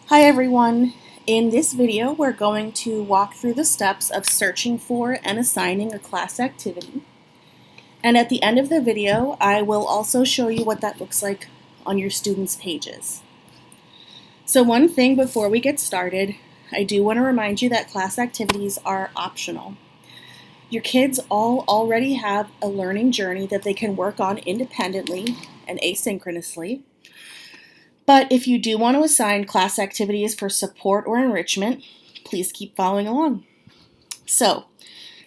Hi everyone! In this video we're going to walk through the steps of searching for and assigning a class activity. And at the end of the video I will also show you what that looks like on your students' pages. So one thing before we get started, I do want to remind you that class activities are optional. Your kids all already have a learning journey that they can work on independently and asynchronously. But if you do want to assign class activities for support or enrichment, please keep following along. So,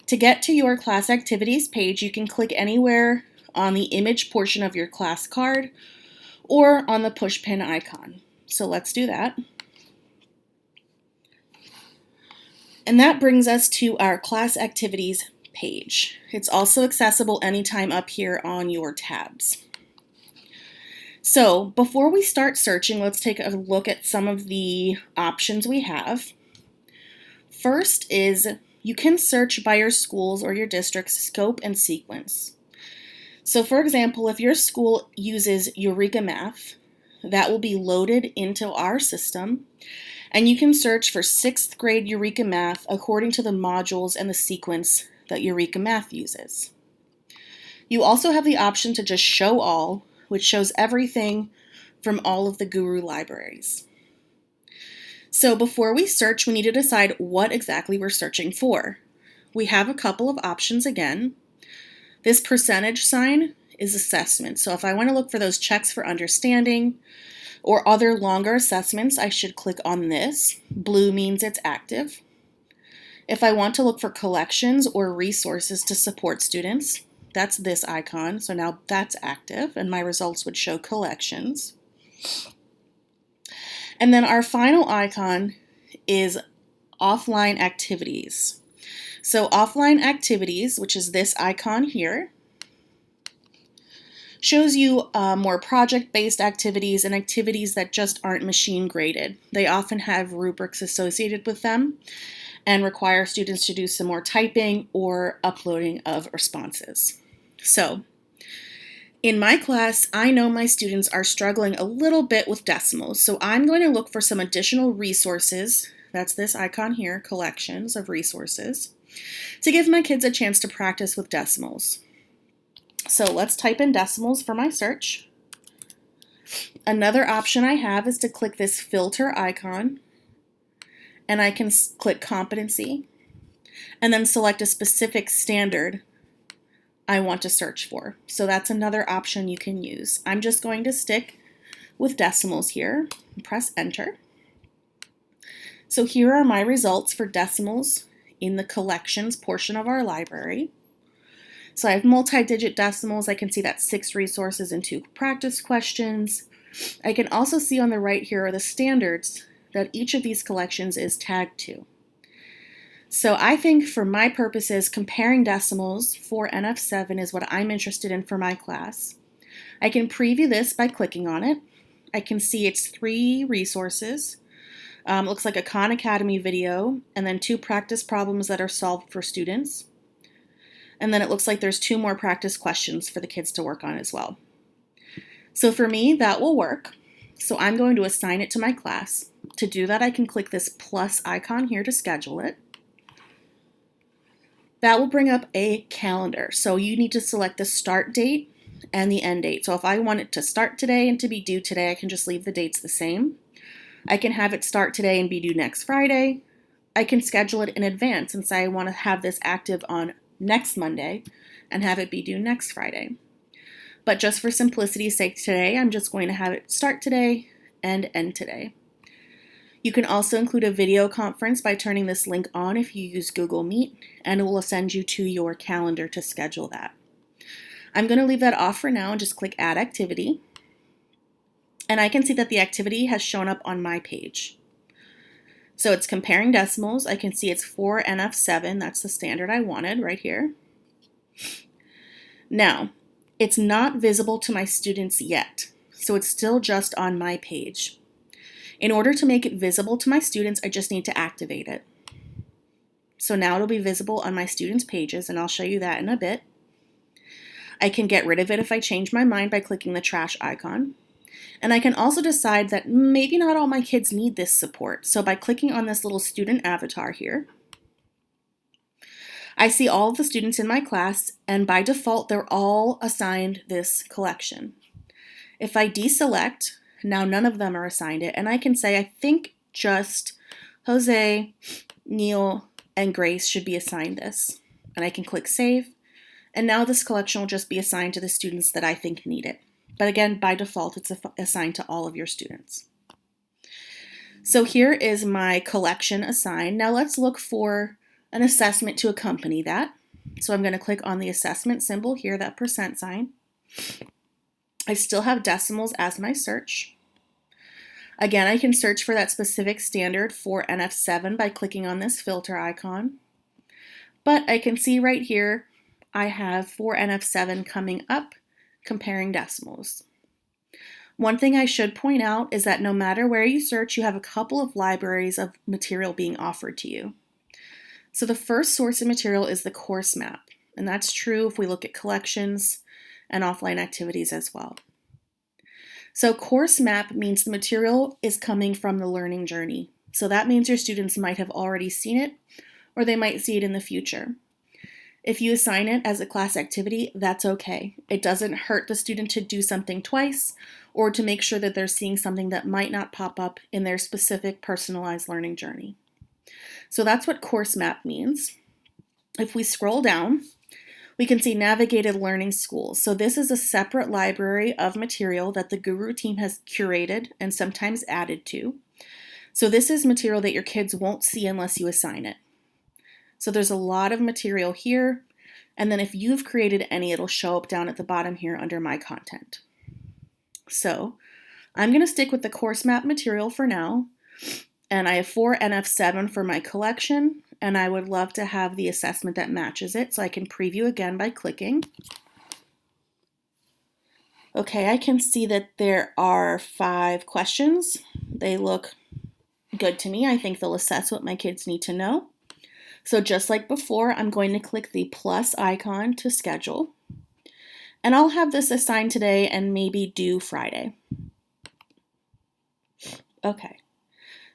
to get to your class activities page, you can click anywhere on the image portion of your class card or on the push pin icon. So let's do that. And that brings us to our class activities page. It's also accessible anytime up here on your tabs. So before we start searching, let's take a look at some of the options we have. First is you can search by your school's or your district's scope and sequence. So for example, if your school uses Eureka Math, that will be loaded into our system, and you can search for 6th grade Eureka Math according to the modules and the sequence that Eureka Math uses. You also have the option to just show all, which shows everything from all of the Gooru libraries. So before we search, we need to decide what exactly we're searching for. We have a couple of options again. This percentage sign is assessment. So if I want to look for those checks for understanding or other longer assessments, I should click on this. Blue means it's active. If I want to look for collections or resources to support students, that's this icon. So now that's active and my results would show collections. And then our final icon is offline activities. So offline activities, which is this icon here, shows you more project-based activities and activities that just aren't machine graded. They often have rubrics associated with them and require students to do some more typing or uploading of responses. So in my class, I know my students are struggling a little bit with decimals, so I'm going to look for some additional resources. That's this icon here, collections of resources, to give my kids a chance to practice with decimals. So let's type in decimals for my search. Another option I have is to click this filter icon, and I can click competency, and then select a specific standard I want to search for. So that's another option you can use. I'm just going to stick with decimals here and press enter. So here are my results for decimals in the collections portion of our library. So I have multi-digit decimals. I can see that 6 resources and 2 practice questions. I can also see on the right here are the standards that each of these collections is tagged to. So I think for my purposes, comparing decimals for NF7 is what I'm interested in for my class. I can preview this by clicking on it. I can see it's 3 resources. Looks like a Khan Academy video, and then 2 practice problems that are solved for students. And then it looks like there's 2 more practice questions for the kids to work on as well. So for me, that will work. So I'm going to assign it to my class. To do that, I can click this plus icon here to schedule it. That will bring up a calendar. So you need to select the start date and the end date. So if I want it to start today and to be due today, I can just leave the dates the same. I can have it start today and be due next Friday. I can schedule it in advance and say I want to have this active on next Monday and have it be due next Friday. But just for simplicity's sake today, I'm just going to have it start today and end today. You can also include a video conference by turning this link on if you use Google Meet, and it will send you to your calendar to schedule that. I'm going to leave that off for now and just click Add Activity. And I can see that the activity has shown up on my page. So it's comparing decimals. I can see it's for NF7. That's the standard I wanted right here. Now, it's not visible to my students yet, so it's still just on my page. In order to make it visible to my students, I just need to activate it. So now it'll be visible on my students' pages, and I'll show you that in a bit. I can get rid of it if I change my mind by clicking the trash icon. And I can also decide that maybe not all my kids need this support. So by clicking on this little student avatar here, I see all of the students in my class, and by default, they're all assigned this collection. If I deselect, now none of them are assigned it, and I can say I think just Jose, Neil, and Grace should be assigned this. And I can click Save, and now this collection will just be assigned to the students that I think need it. But again, by default, it's assigned to all of your students. So here is my collection assigned. Now let's look for an assessment to accompany that. So I'm going to click on the assessment symbol here, that percent sign. I still have decimals as my search. Again, I can search for that specific standard for NF7 by clicking on this filter icon. But I can see right here, I have for NF7 coming up, comparing decimals. One thing I should point out is that no matter where you search, you have a couple of libraries of material being offered to you. So the first source of material is the course map, and that's true if we look at collections and offline activities as well. So course map means the material is coming from the learning journey. So that means your students might have already seen it, or they might see it in the future. If you assign it as a class activity, that's okay. It doesn't hurt the student to do something twice or to make sure that they're seeing something that might not pop up in their specific personalized learning journey. So that's what course map means. If we scroll down, we can see Navigated Learning Schools. So this is a separate library of material that the Gooru team has curated and sometimes added to. So this is material that your kids won't see unless you assign it. So there's a lot of material here, and then if you've created any, it'll show up down at the bottom here under My Content. So I'm going to stick with the course map material for now, and I have for NF7 for my collection, and I would love to have the assessment that matches it, so I can preview again by clicking. Okay, I can see that there are 5 questions. They look good to me. I think they'll assess what my kids need to know. So just like before, I'm going to click the plus icon to schedule. And I'll have this assigned today and maybe due Friday. Okay.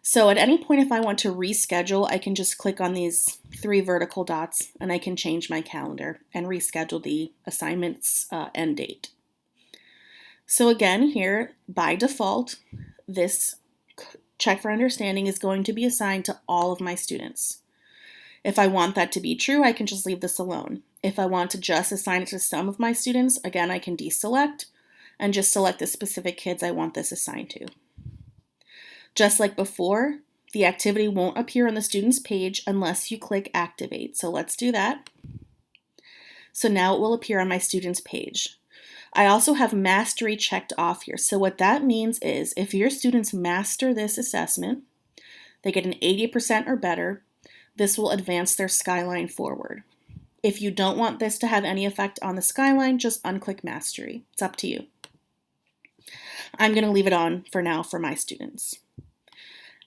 So at any point, if I want to reschedule, I can just click on these 3 vertical dots and I can change my calendar and reschedule the assignment's end date. So again, here, by default, this check for understanding is going to be assigned to all of my students. If I want that to be true, I can just leave this alone. If I want to just assign it to some of my students, again, I can deselect and just select the specific kids I want this assigned to. Just like before, the activity won't appear on the student's page unless you click Activate. So let's do that. So now it will appear on my student's page. I also have mastery checked off here. So what that means is if your students master this assessment, they get an 80% or better, this will advance their skyline forward. If you don't want this to have any effect on the skyline, just unclick Mastery. It's up to you. I'm going to leave it on for now for my students.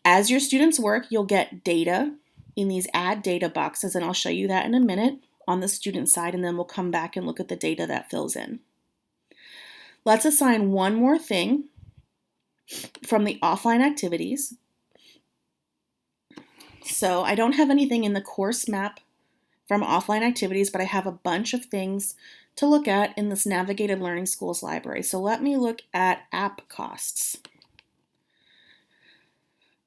As your students work, you'll get data in these Add Data boxes, and I'll show you that in a minute on the student side, and then we'll come back and look at the data that fills in. Let's assign one more thing from the offline activities. So I don't have anything in the course map from offline activities, but I have a bunch of things to look at in this Navigated Learning Schools library. So let me look at app costs.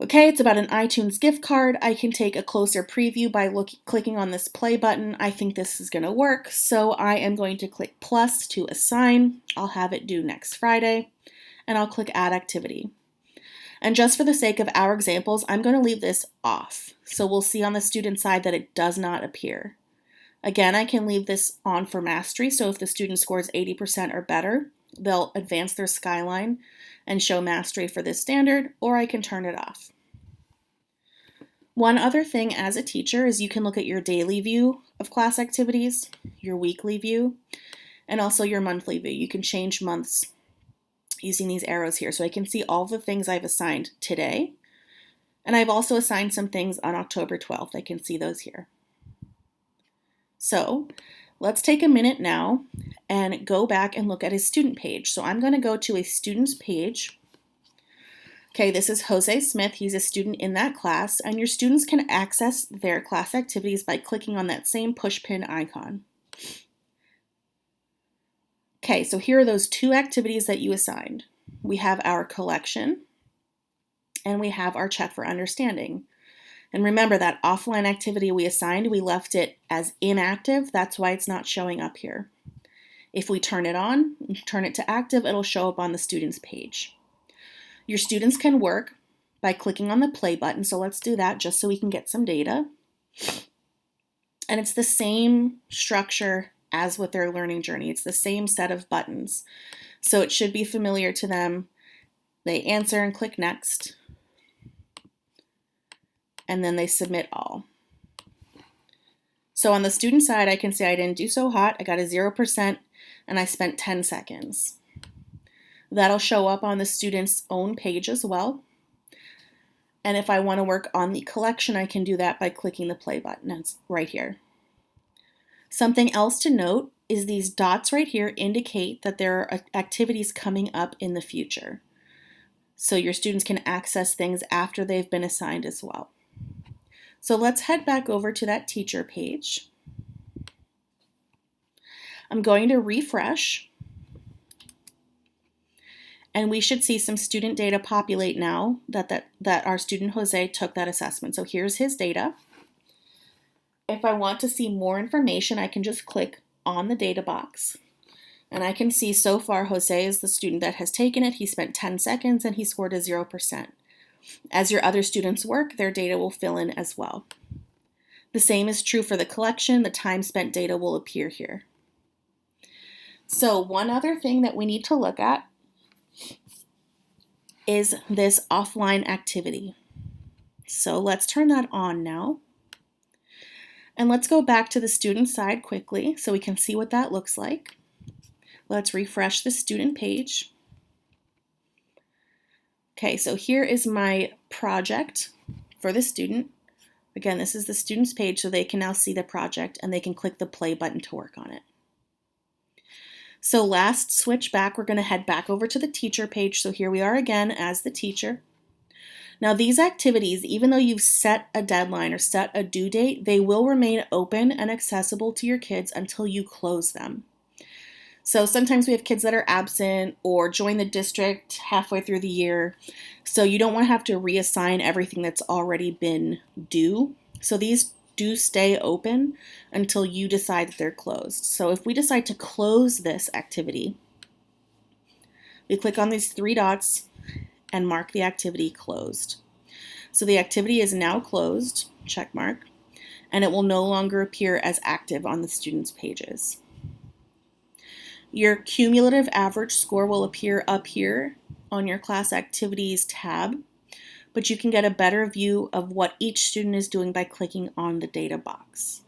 Okay, it's about an iTunes gift card. I can take a closer preview by clicking on this play button. I think this is going to work, so I am going to click plus to assign. I'll have it due next Friday, and I'll click Add Activity. And just for the sake of our examples, I'm going to leave this off. So we'll see on the student side that it does not appear. Again, I can leave this on for mastery. So if the student scores 80% or better, they'll advance their skyline and show mastery for this standard, or I can turn it off. One other thing as a teacher is you can look at your daily view of class activities, your weekly view, and also your monthly view. You can change months using these arrows here. So I can see all the things I've assigned today. And I've also assigned some things on October 12th. I can see those here. So let's take a minute now and go back and look at his student page. So I'm going to go to a student's page Okay, this is Jose Smith. He's a student in that class, and your students can access their class activities by clicking on that same push pin icon. Okay, so here are those 2 activities that you assigned. We have our collection, and we have our check for understanding. And remember that offline activity we assigned, we left it as inactive. That's why it's not showing up here. If we turn it on, turn it to active, it'll show up on the students page. Your students can work by clicking on the play button. So let's do that just so we can get some data. And it's the same structure as with their learning journey. It's the same set of buttons. So it should be familiar to them. They answer and click next. And then they submit all. So on the student side, I can say I didn't do so hot. I got a 0% and I spent 10 seconds. That'll show up on the student's own page as well. And if I want to work on the collection, I can do that by clicking the play button. It's right here. Something else to note is these dots right here indicate that there are activities coming up in the future. So your students can access things after they've been assigned as well. So let's head back over to that teacher page. I'm going to refresh. And we should see some student data populate now that our student Jose took that assessment. So here's his data. If I want to see more information, I can just click on the data box. And I can see so far Jose is the student that has taken it. He spent 10 seconds and he scored a 0%. As your other students work, their data will fill in as well. The same is true for the collection. The time spent data will appear here. So one other thing that we need to look at is this offline activity. So let's turn that on now. And let's go back to the student side quickly so we can see what that looks like. Let's refresh the student page. Okay, so here is my project for the student. Again, this is the student's page, so they can now see the project and they can click the play button to work on it. So last switch back, we're going to head back over to the teacher page. So here we are again as the teacher. Now these activities, even though you've set a deadline or set a due date, they will remain open and accessible to your kids until you close them. So sometimes we have kids that are absent or join the district halfway through the year. So you don't want to have to reassign everything that's already been due. So these do stay open until you decide that they're closed. So if we decide to close this activity, we click on these 3 dots and mark the activity closed. So the activity is now closed, check mark, and it will no longer appear as active on the students' pages. Your cumulative average score will appear up here on your class activities tab, but you can get a better view of what each student is doing by clicking on the data box.